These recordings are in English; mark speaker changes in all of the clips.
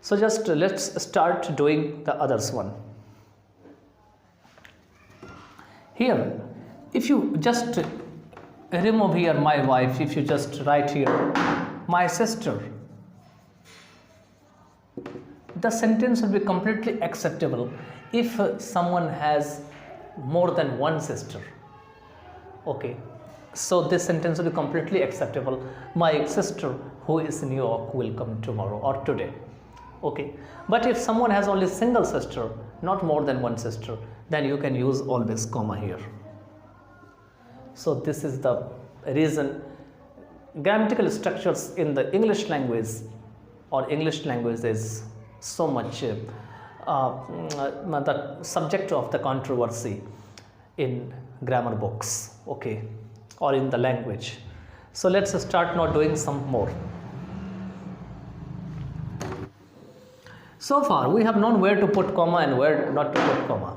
Speaker 1: So just let's start doing the others one. Here, if you just remove here my wife, if you just write here my sister, the sentence will be completely acceptable if someone has more than one sister. Okay, so this sentence will be completely acceptable. My sister who is in New York will come tomorrow or today. Okay, but if someone has only single sister, not more than one sister, then you can use always comma here. So this is the reason grammatical structures in the English language or English language is so much the subject of the controversy in grammar books, okay, or in the language. So let's start now doing some more. So far we have known where to put comma and where not to put comma.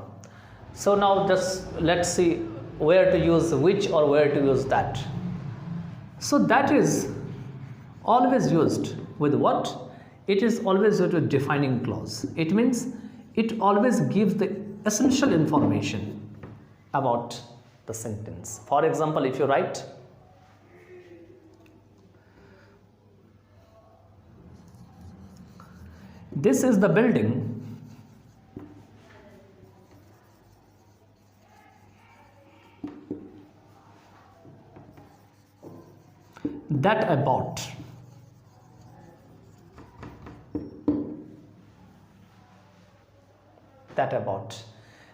Speaker 1: So now just let's see where to use which or where to use that. So that is always used with what? It is always used with defining clause. It means it always gives the essential information about the sentence. For example, if you write this is the building that I bought. That I bought.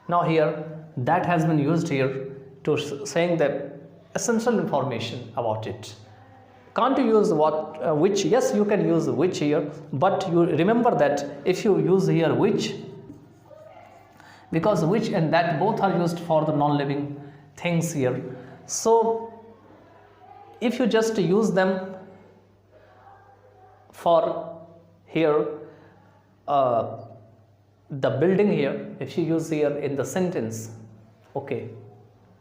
Speaker 1: Now here that has been used here to saying the essential information about it. Can't you use what which? Yes, you can use which here, but you remember that if you use here which, because which and that both are used for the non-living things here. So if you just use them for here the building here, if you use here in the sentence, okay,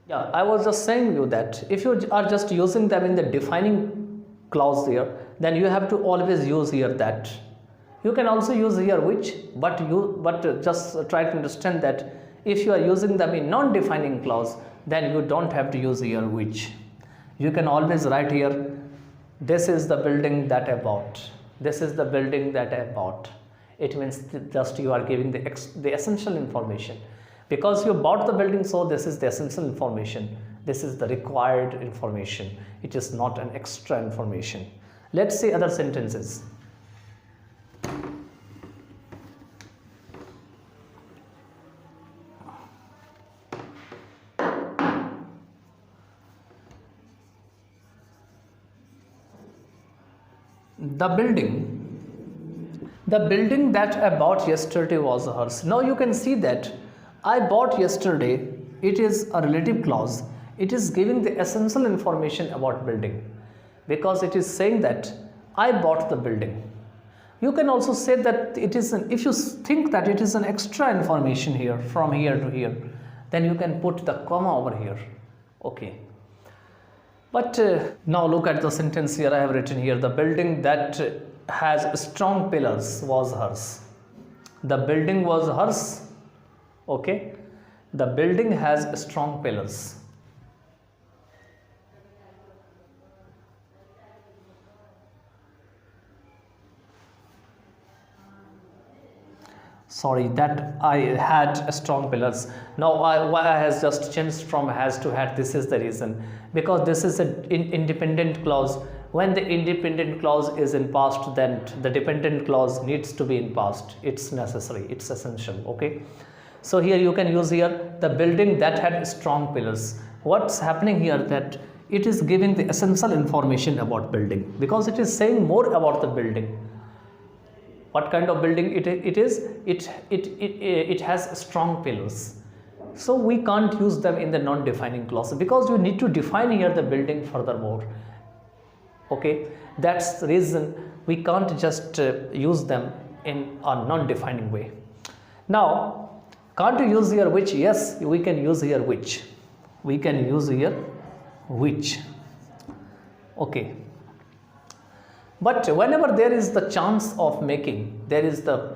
Speaker 1: yeah, I was just saying you that if you are just using them in the defining clause here, then you have to always use here that. You can also use here which, but just try to understand that if you are using them in non-defining clause, then you don't have to use here which. You can always write here, this is the building that I bought. This is the building that I bought. It means just you are giving the essential information. Because you bought the building, so this is the essential information. This is the required information. It is not an extra information. Let's see other sentences. The building that I bought yesterday was hers. Now you can see that I bought yesterday, it is a relative clause. It is giving the essential information about building because it is saying that I bought the building. You can also say that it is if you think that it is an extra information here from here to here, then you can put the comma over here. Okay. But now look at the sentence here. I have written here, the building that has strong pillars was hers. The building was hers. Okay. The building has strong pillars. Sorry, that I had strong pillars. Now why I has just changed from has to had. This is the reason, because this is an independent clause. When the independent clause is in past, then the dependent clause needs to be in past. It's necessary, it's essential. Okay, so here you can use here the building that had strong pillars. What's happening here, that it is giving the essential information about building, because it is saying more about the building. What kind of building it is? It has strong pillars. So we can't use them in the non-defining clause, because you need to define here the building furthermore. Okay, that's the reason we can't just use them in a non-defining way. Now, can't you use here which? Yes, we can use here which. We can use here which. Okay. But whenever there is the chance of making, there is the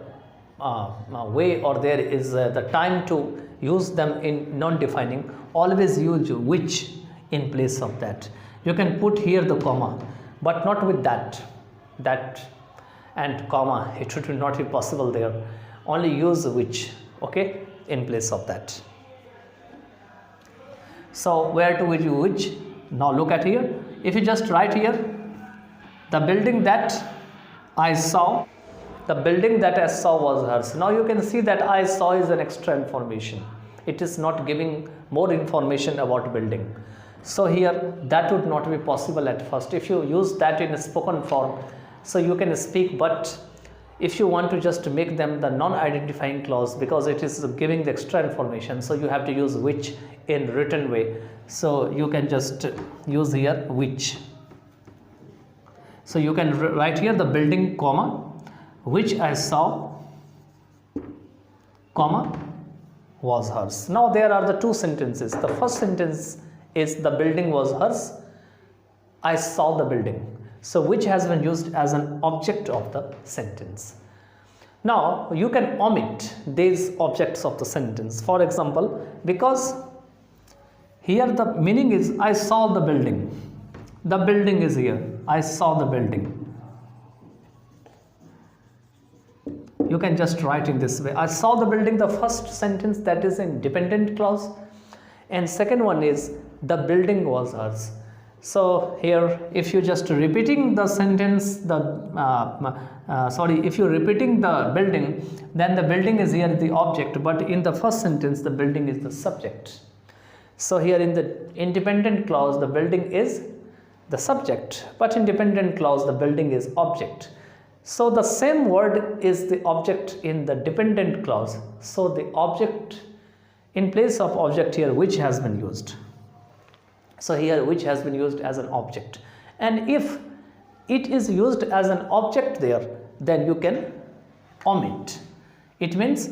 Speaker 1: way, or there is the time to use them in non-defining, always use which in place of that. You can put here the comma, but not with that and comma, it should not be possible there. Only use which, okay, in place of that. So where to use which? Now look at here. If you just write here, the building that I saw, the building that I saw was hers. Now you can see that I saw is an extra information. It is not giving more information about building. So here that would not be possible at first. If you use that in a spoken form, so you can speak, but if you want to just make them the non-identifying clause, because it is giving the extra information, so you have to use which in written way. So you can just use here which. So you can write here the building, comma, which I saw, comma, was hers. Now there are the two sentences. The first sentence is the building was hers, I saw the building. So which has been used as an object of the sentence. Now you can omit these objects of the sentence. For example, because here the meaning is I saw the building. The building is here. I saw the building. You can just write in this way. I saw the building, the first sentence, that is in dependent clause, and second one is the building was hers. So here if you just repeating the sentence, if you're repeating the building, then the building is here the object, but in the first sentence the building is the subject. So here in the independent clause the building is the subject, but in dependent clause the building is object. So the same word is the object in the dependent clause. So the object, in place of object here which has been used. So here which has been used as an object, and if it is used as an object there, then you can omit. It means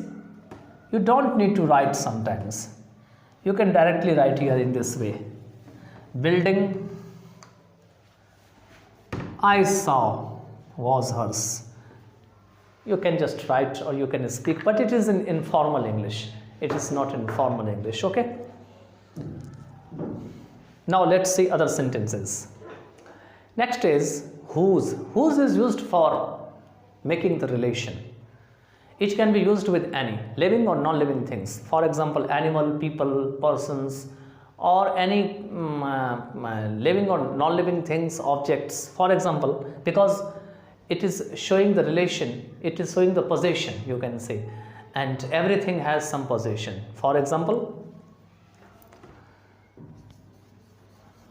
Speaker 1: you don't need to write sometimes. You can directly write here in this way. Building I saw was hers. You can just write or you can speak, but it is in informal English. It is not in formal English, okay? Now let's see other sentences. Next is whose. Whose is used for making the relation. It can be used with any living or non-living things. For example, animal, people, persons, or any living or non-living things, objects. For example, because it is showing the relation, it is showing the possession, you can say, and everything has some possession. For example,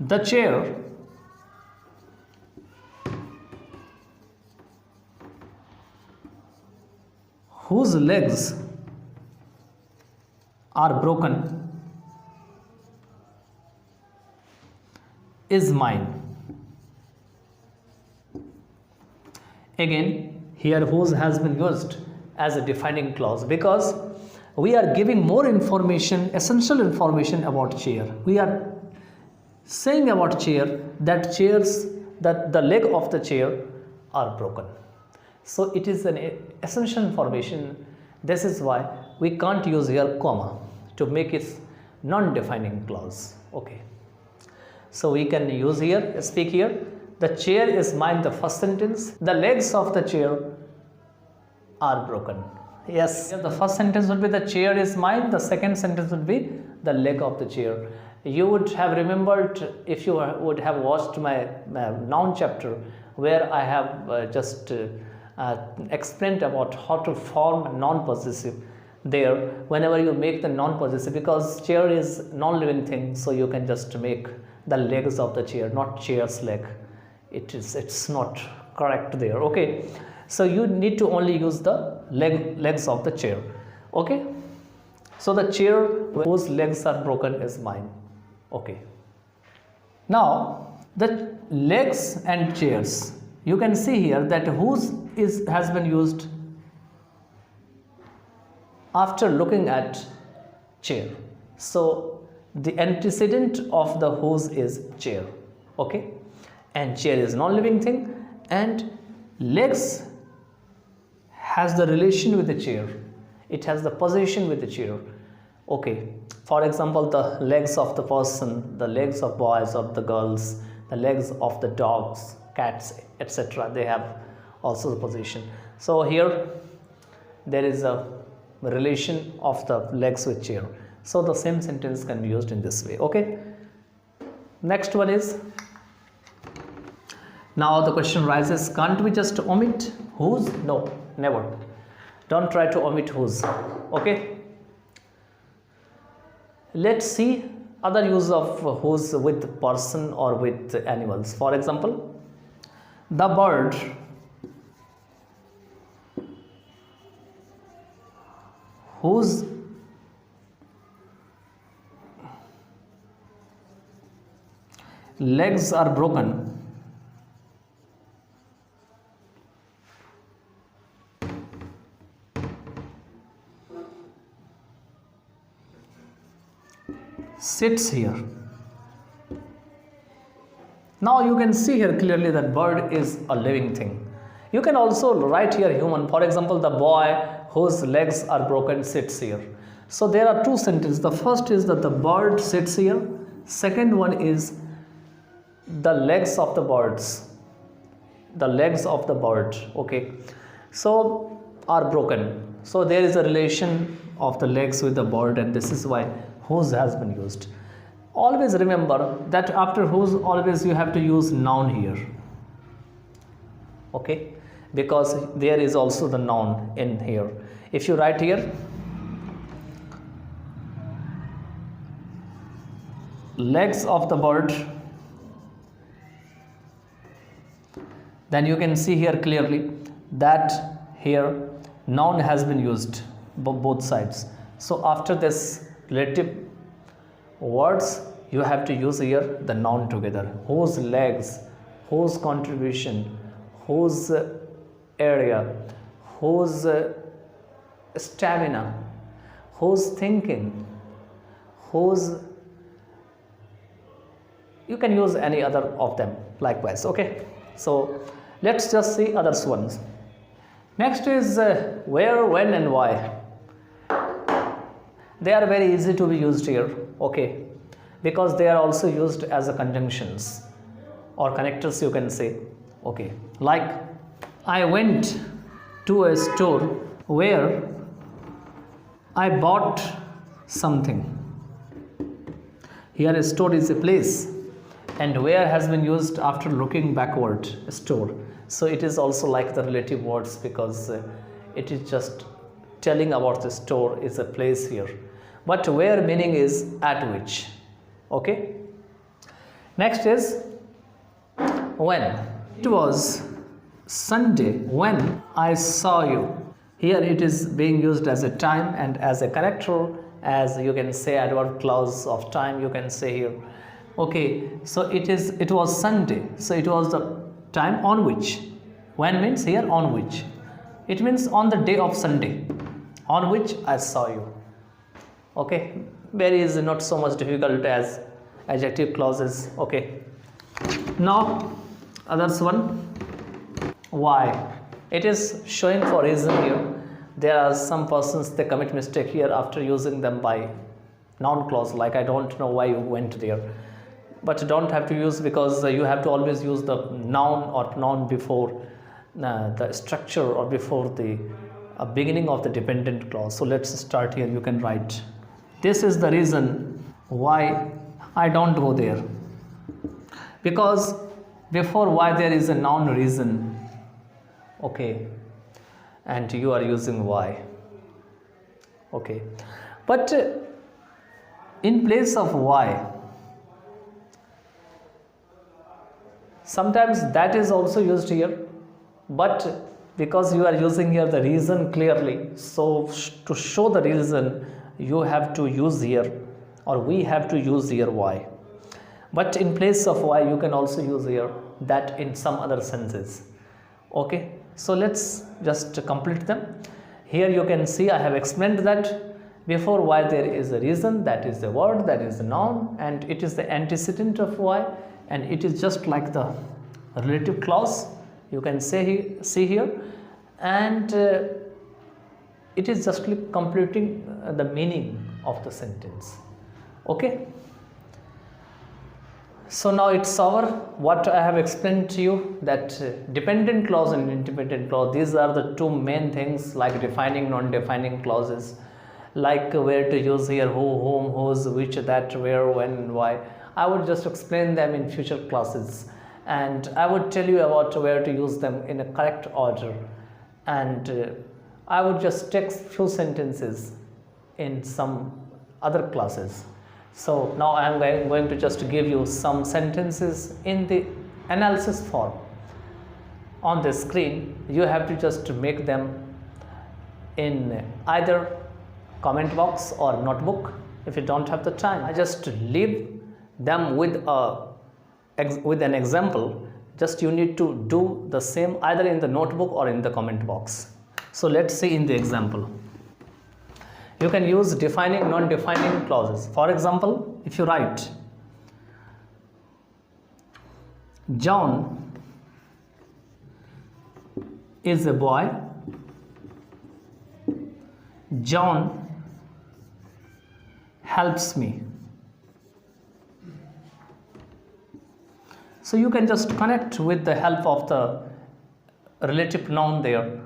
Speaker 1: the chair whose legs are broken is mine. Again, here whose has been used as a defining clause because we are giving more information, essential information about chair. We are saying about chair that the leg of the chair are broken. So it is an essential information. This is why we can't use here comma to make it non-defining clause. Okay. So we can use here, speak here, the chair is mine, the first sentence. The legs of the chair are broken. Yes, the first sentence would be the chair is mine. The second sentence would be the leg of the chair. You would have remembered if you would have watched my noun chapter where I have just explained about how to form non-possessive there whenever you make the non-possessive, because chair is non-living thing, so you can just make the legs of the chair, not chair's leg. It's not correct there. Okay, so you need to only use the legs of the chair. Okay, so the chair whose legs are broken is mine. Okay, now the legs and chairs, you can see here that whose has been used after looking at chair. So the antecedent of the whose is chair. Okay, and chair is non-living thing, and legs has the relation with the chair. It has the position with the chair. Okay, for example, the legs of the person, the legs of boys or the girls, the legs of the dogs, cats, etc., they have also the position. So here there is a relation of the legs with chair. So the same sentence can be used in this way. Okay, next one is, now the question rises, can't we just omit whose? No, never. Don't try to omit whose. Okay, let's see other use of whose with person or with animals. For example, the bird whose legs are broken sits here. Now you can see here clearly that bird is a living thing. You can also write here human. For example, the boy whose legs are broken sits here. So there are two sentences. The first is that the bird sits here. Second one is the legs of the birds. The legs of the bird, okay, so are broken. So there is a relation of the legs with the bird, and this is why whose has been used. Always remember that after whose always you have to use noun here. Okay, because there is also the noun in here. If you write here legs of the bird, then you can see here clearly that here noun has been used both sides. So after this relative words you have to use here the noun together. Whose legs, whose contribution, whose area, whose stamina, whose thinking, whose, you can use any other of them likewise. Okay, so let's just see others ones. Next is where, when and why. They are very easy to be used here, okay, because they are also used as a conjunctions or connectors, you can say. Okay, like I went to a store where I bought something. Here a store is a place, and where has been used after looking backward, a store. So it is also like the relative words, because it is just telling about the store is a place here, but where meaning is at which. Okay, next is when. It was Sunday when I saw you. Here it is being used as a time and as a connector, as you can say adverb clause of time, you can say here. Okay, so it was Sunday, so it was the time on which. When means here on which. It means on the day of Sunday, on which I saw you. Okay, very is not so much difficult as adjective clauses. Okay, now others one, why. It is showing for reason here. There are some persons they commit mistake here after using them by noun clause, like I don't know why you went there, but don't have to use, because you have to always use the noun or pronoun before the structure or before the beginning of the dependent clause. So let's start here. You can write, this is the reason why I don't go there, because before why there is a noun reason. Okay, and you are using why. Okay, but in place of why, sometimes that is also used here, but because you are using here the reason clearly, so to show the reason you have to use here, or we have to use here why. But in place of why you can also use here that in some other senses. Okay, so let's just complete them. Here you can see I have explained that before why there is a reason, that is the word, that is the noun, and it is the antecedent of why, and it is just like the relative clause You can see here, and it is just completing the meaning of the sentence. Okay. So now it's over. What I have explained to you, that dependent clause and independent clause, these are the two main things, like defining, non-defining clauses, like where to use here, who, whom, whose, which, that, where, when, why. I would just explain them in future classes, and I would tell you about where to use them in a correct order, and I would just take few sentences in some other classes. So now I am going to just give you some sentences in the analysis form on the screen. You have to just make them in either comment box or notebook. If you don't have the time, I just leave them with an example. Just you need to do the same either in the notebook or in the comment box. So let's see in the example. You can use defining, non-defining clauses. For example, if you write, John is a boy, John helps me. So you can just connect with the help of the relative noun there.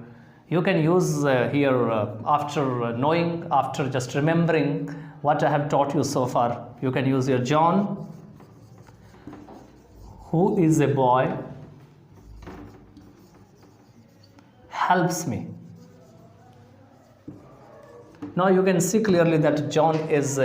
Speaker 1: You can use here after knowing, after just remembering what I have taught you so far, you can use your John, who is a boy, helps me. Now you can see clearly that John is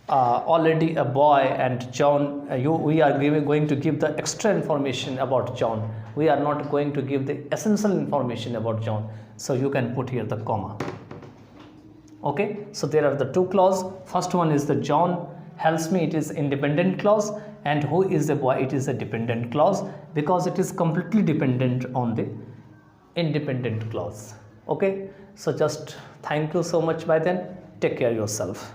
Speaker 1: already a boy, and John, we are going to give the extra information about John. We are not going to give the essential information about John. So you can put here the comma. Okay, so there are the two clauses. First one is the John helps me, it is independent clause, and who is the boy, it is a dependent clause, because it is completely dependent on the independent clause. Okay, so just thank you so much. By then, take care yourself.